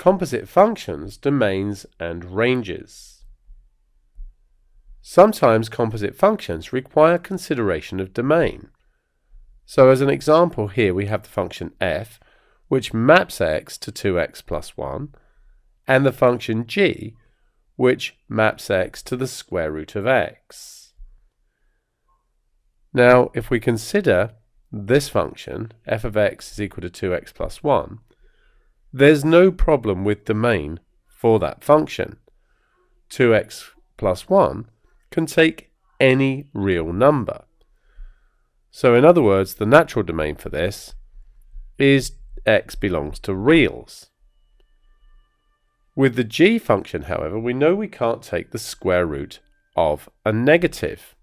composite functions, domains and ranges. Sometimes composite functions require consideration of domain. So as an example here we have the function f, which maps x to 2x plus 1, and the function g, which maps x to the square root of x. Now, if we consider this function, f of x is equal to 2x plus 1, there's no problem with domain for that function. 2x plus 1 can take any real number. So in other words, the natural domain for this is x belongs to reals. With the g function, however, we know we can't take the square root of a negative.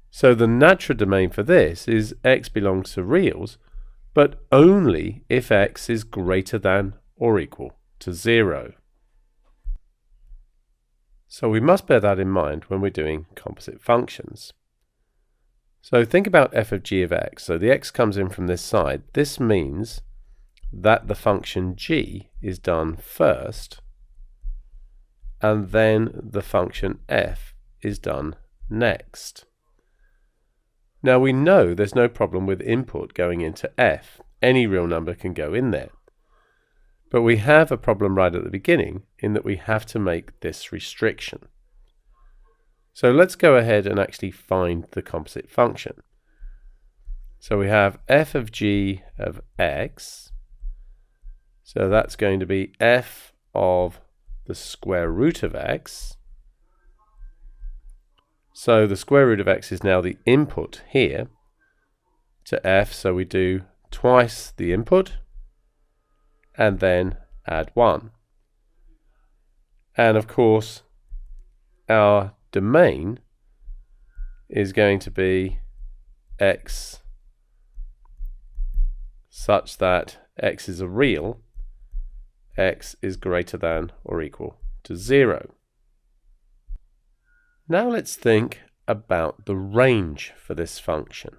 So the natural domain for this is x belongs to reals, but only if x is greater than or equal to 0. So we must bear that in mind when we're doing composite functions. So think about f of g of x. So the x comes in from this side. This means that the function g is done first, and then the function f is done next. Now we know there's no problem with input going into f. Any real number can go in there. But we have a problem right at the beginning in that we have to make this restriction. So let's go ahead and actually find the composite function. So we have f of g of x. So that's going to be f of the square root of x. So the square root of x is now the input here to f. So we do twice the input and then add 1. And of course, our domain is going to be x such that x is a real, x is greater than or equal to 0. Now let's think about the range for this function.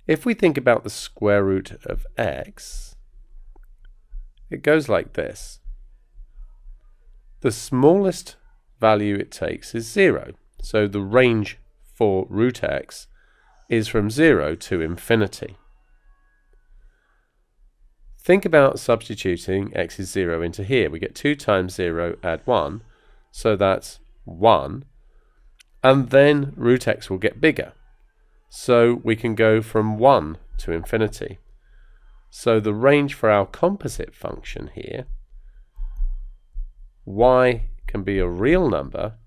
If we think about the square root of x, it goes like this. The smallest value it takes is 0. So the range for root x is from 0 to infinity. Think about substituting x is 0 into here. We get 2 times 0, add 1. So that's 1, and then root x will get bigger. So we can go from 1 to infinity. So the range for our composite function here, y can be a real number,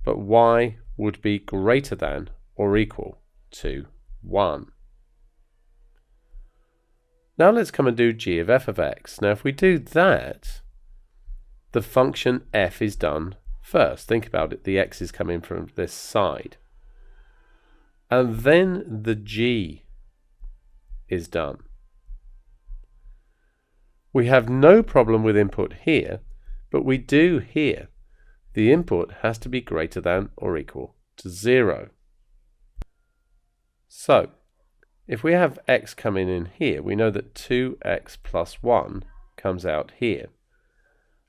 but y would be greater than or equal to 1. Now let's come and do g of f of x. Now if we do that, the function f is done first. Think about it, the x is coming from this side. And then the g is done. We have no problem with input here, but we do here. The input has to be greater than or equal to 0. So, if we have x coming in here, we know that 2x plus 1 comes out here.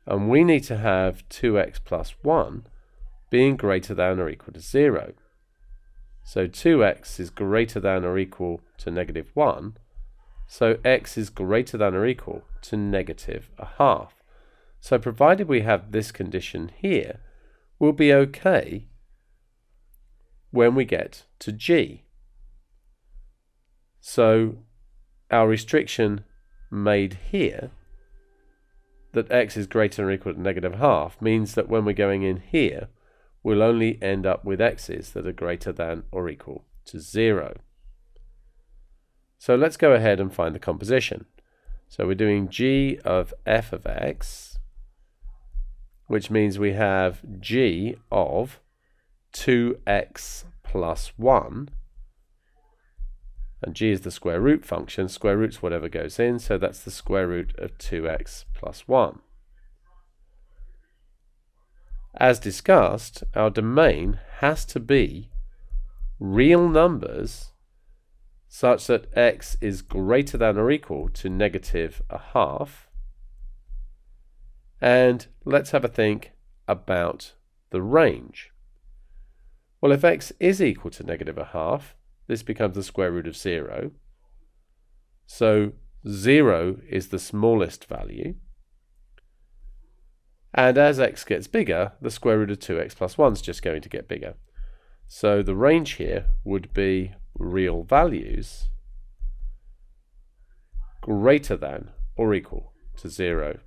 And we need to have 2x plus 1 being greater than or equal to 0. So 2x is greater than or equal to negative 1. So x is greater than or equal to negative a half. So provided we have this condition here, we'll be okay when we get to g. So our restriction made here, that x is greater than or equal to negative half, means that when we're going in here, we'll only end up with x's that are greater than or equal to 0. So let's go ahead and find the composition. So we're doing g of f of x, which means we have g of 2x plus 1, and g is the square root function. Square root's whatever goes in, so that's the square root of 2x plus 1. As discussed, our domain has to be real numbers such that x is greater than or equal to -1/2. And let's have a think about the range. Well, if x is equal to -1/2, this becomes the square root of 0. So 0 is the smallest value. And as x gets bigger, the square root of 2x plus 1 is just going to get bigger. So the range here would be real values greater than or equal to 0.